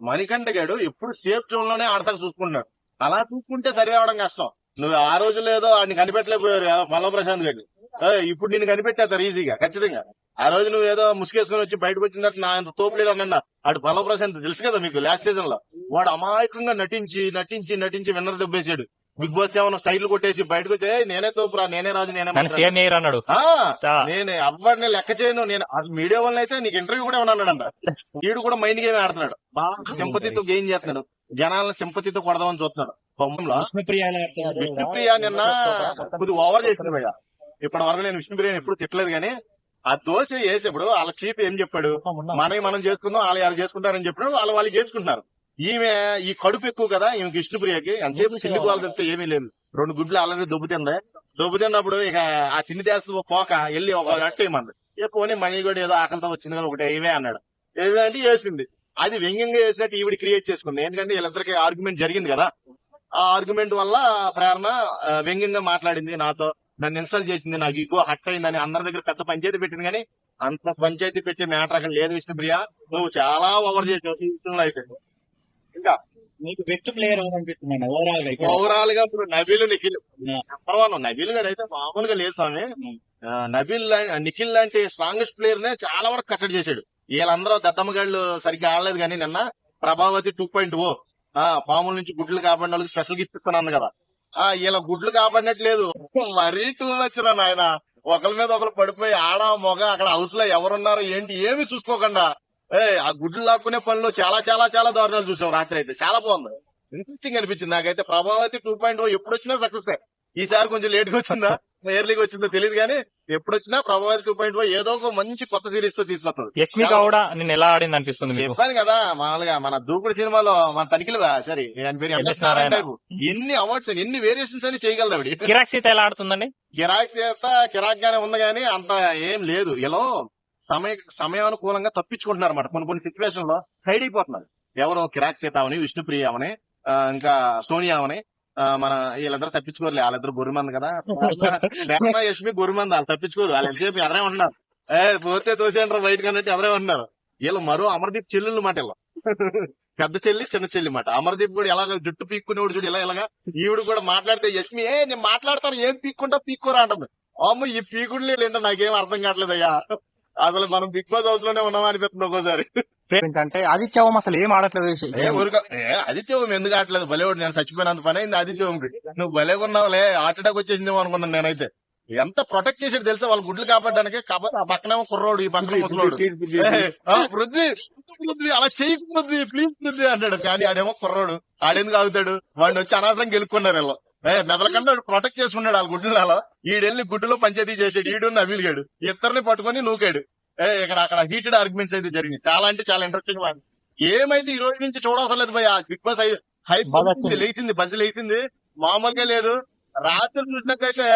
మణికంఠ గాడు ఎప్పుడు safe zone లోనే ఆడతాకు చూసుకుంటున్నాడు. అలా చూసుకుంటే సరి అవడం కష్టం. నువ్వు ఆ రోజుల్లో ఏదో ఆయన కనిపెట్టలేకపోయారు మల్ల ప్రశాంత్ గారు. ఇప్పుడు నిన్ను కనిపెట్టేస్తారు ఈజీగా, ఖచ్చితంగా. ఆ రోజు నువ్వు ఏదో ముసుగేసుకుని వచ్చి బయటకు వచ్చిన తర్వాత నా అంత తోపులేడు అన్న ఆడు పల్ల ప్రశాంత్ తెలుసు కదా మీకు. లాస్ట్ సీజన్ లో వాడు అమాయకంగా నటించి నటించి నటించి విన్నర్ దెబ్బేసాడు. బిగ్ బాస్ ఏమన్నా స్టైల్ కొట్టేసి బయటకు వచ్చి నేనే తోపురా, నేనే రాజు, నేనే అన్నాడు. నేను ఎవరిని లెక్క చేయను, నేను మీడియా వల్ల అయితే నీకు ఇంటర్వ్యూ కూడా ఉన్నాడంట. వీడు కూడా మైండ్ గేమ్ ఆడుతున్నాడు, బాగా సింపతితో గెయిన్ చేస్తున్నాడు, జనాలను సింపతితో కొడదామని చూస్తున్నాడు. విష్ణుప్రియ నిన్న కొద్దిగా ఓవర్ చేసింది భయ్య. ఇప్పటి వరకు నేను విష్ణుప్రియని ఎప్పుడు తిట్టలేదు, కానీ ఆ దోశ వేసేప్పుడు వాళ్ళ చీఫ్ ఏం చెప్పాడు, మనం చేసుకుందాం వాళ్ళు చేసుకుంటారని చెప్పాడు. వాళ్ళు చేసుకుంటున్నారు. ఈమె ఈ కడుపు ఎక్కువ కదా ఈమెకి విష్ణుప్రియకి, అంతసేపు చిల్లి వాళ్ళు తెస్తే ఏమీ లేదు. 2 గుడ్లు ఆల్రెడీ దొబ్బుతున్నప్పుడు ఇక ఆ చిన్ని దేశం పోక వెళ్ళి ఒక అట్టు ఏమంది. ఇక పోనీ మనీ కూడా ఏదో ఆకలితో వచ్చింది కదా ఒకటి ఏమే అన్నాడు. ఏమే అంటే వేసింది. అది వ్యంగ్యంగా వేసినట్టు ఈవిడ క్రియేట్ చేసుకుంది. ఎందుకంటే వీళ్ళిద్దరికి ఆర్గ్యుమెంట్ జరిగింది కదా. ఆ ఆర్గ్యుమెంట్ వల్ల ప్రేరణ వ్యంగ్యంగా మాట్లాడింది నాతో, నన్ను ఇన్సల్ట్ చేసింది, నాకు ఈగో హట్ అయిందని అందరి దగ్గర పెద్ద పంచాయతీ పెట్టింది. కానీ అంత పంచాయతీ పెట్టే మ్యాటర్ అక్కడ లేదు విష్ణుప్రియ. నువ్వు చాలా ఓవర్ చేసావు ఈ విషయంలో అయితే. ఇంకా మీకు బెస్ట్ ప్లేయర్ అనిపిస్తుంది ఓవరాల్ గా ఇప్పుడు నబీల్ నిఖిల్ పర్వాలేదు. నబీల్ గడు అయితే మామూలుగా లేదు స్వామి. నిఖిల్ లాంటి స్ట్రాంగెస్ట్ ప్లేయర్ నే చాలా వరకు కట్టడి చేశాడు. వీళ్ళందరూ దత్తమ్మగాళ్ళు సరిగ్గా ఆడలేదు. కానీ నిన్న ప్రభావతి 2.0 పాముల నుంచి గుడ్లు కాపాడిన వాళ్ళకి స్పెషల్ గిఫ్ట్ ఇస్తున్నాను కదా. ఇలా గుడ్లు కాపాడినట్లేదు, మరీ 2 మచ్ రా నాయన. ఒకరి మీద ఒకరు పడిపోయి ఆడ మొగ అక్కడ హౌస్ లో ఎవరున్నారు ఏంటి ఏమి చూసుకోకుండా ఆ గుడ్లు లాక్కునే పనిలో చాలా చాలా చాలా దారుణాలు చూసాం రాత్రి అయితే. చాలా బాగుంది, ఇంట్రెస్టింగ్ అనిపించింది నాకైతే. ప్రభావతి 2.0 ఎప్పుడు వచ్చినా సక్సెస్. ఈసారి కొంచెం లేట్ గా వచ్చిందా ఎర్లీగా వచ్చిందో తెలియదు, కానీ ఎప్పుడు వచ్చినా ప్రభావతి 2.0 ఏదో ఒక మంచి కొత్త సిరీస్ తో తీసుకొస్తుంది. యష్మి గౌడ నేను ఎలా ఆడింది అనిపిస్తుంది. చెప్పాను కదా మామూలుగా మన దూకుడు సినిమాలో మన తనిఖీలు సరే ఎన్ని అవార్డ్స్ ఎన్ని వేరియేషన్స్ అని చేయగలదు ఆవిడ. కిరాక్ సీత ఎలా ఆడుతుందండి? కిరాక్ సీత కిరాక్ గానే ఉంది, కానీ అంత ఏం లేదు. ఇలా సమయానుకూలంగా తప్పించుకుంటున్నారు అన్నమాట. కొన్ని సిచ్యువేషన్ లో సైడ్ అయిపోతున్నారు. ఎవరో కిరాక్ సీత అవని, విష్ణుప్రియ అవని, ఇంకా సోనియా అవని, మన వీళ్ళందరూ తప్పించుకోరులే. వాళ్ళిద్దరు గొర్రెమంది కదా, యష్మి గొర్రెమంది. వాళ్ళు తప్పించుకోరు. వాళ్ళు ఎంతసేపు ఎదరే ఉంటున్నారు. పోతే తోసేంటారు బయటకు అన్నట్టు ఎదరే ఉంటున్నారు. వీళ్ళు మరో అమర్దీప్ చెల్లెళ్ళు మాట. ఇలా పెద్ద చెల్లి చిన్న చెల్లి మాట. అమర్దీప్ కూడా ఎలాగ జుట్టు పీక్కునేవాడు చూడు ఇలాగా. ఈవిడ కూడా మాట్లాడితే యష్మి నేను మాట్లాడతాను ఏం పీక్కుంటా పీక్కోరా అంటుంది. అమ్మ ఈ పీకుడులే ఏంటో నాకేం అర్థం కావట్లేదయ్యా. అసలు మనం బిగ్ బాస్ హౌస్ లోనే ఉన్నామా అనిపిస్తుంది ఒక్కోసారి. అంటే ఆదిత్యవం అసలు ఏం ఆడట్లేదు. ఆదిత్యవం ఎందుకు ఆడట్లేదు? భలేవాడు, నేను చచ్చిపోయినంత పని అయింది ఆదిత్యవంకి. నువ్వు భలేకున్నావులే, హార్ట్ అటాక్ వచ్చేసిందేమో అనుకున్నాను నేనైతే. ఎంత ప్రొటెక్ట్ చేసాడు తెలుసా వాళ్ళ గుడ్లు కాపాడడానికి. కాబట్టి ఆ పక్కనేమో కుర్రోడు, ఈ పక్కన ముసలోడు. పృథ్వీ అలా చేయకు పృథ్వీ ప్లీజ్ పృథ్వీ అంటాడు. కానీ ఆడేమో కుర్రోడు, ఆడెందుకు ఆగుతాడు? వాడిని వచ్చి అనవసరం గెలుక్కున్నారు వీళ్ళు. మెదలకన్నా ప్రొటెక్ట్ చేసుకున్నాడు వాళ్ళ గుడ్లలో. ఈడెళ్ళి గుడ్డులో పంచాయతీ చేసాడు. ఈడు నవీల్ గాడు ఇద్దరిని పట్టుకొని నూకాడు. ఇక్కడ అక్కడ హీటెడ్ ఆర్గ్యుమెంట్స్ అయితే జరిగింది. చాలా అంటే చాలా ఇంట్రెస్టింగ్. ఏమైతే ఈ రోజు నుంచి చూడవసరం లేదు భయ. బిగ్ బాస్ హైప్ లేచింది, బజ్జ లేచింది, మామూలుగా లేదు. రాత్రి చూసినట్టయితే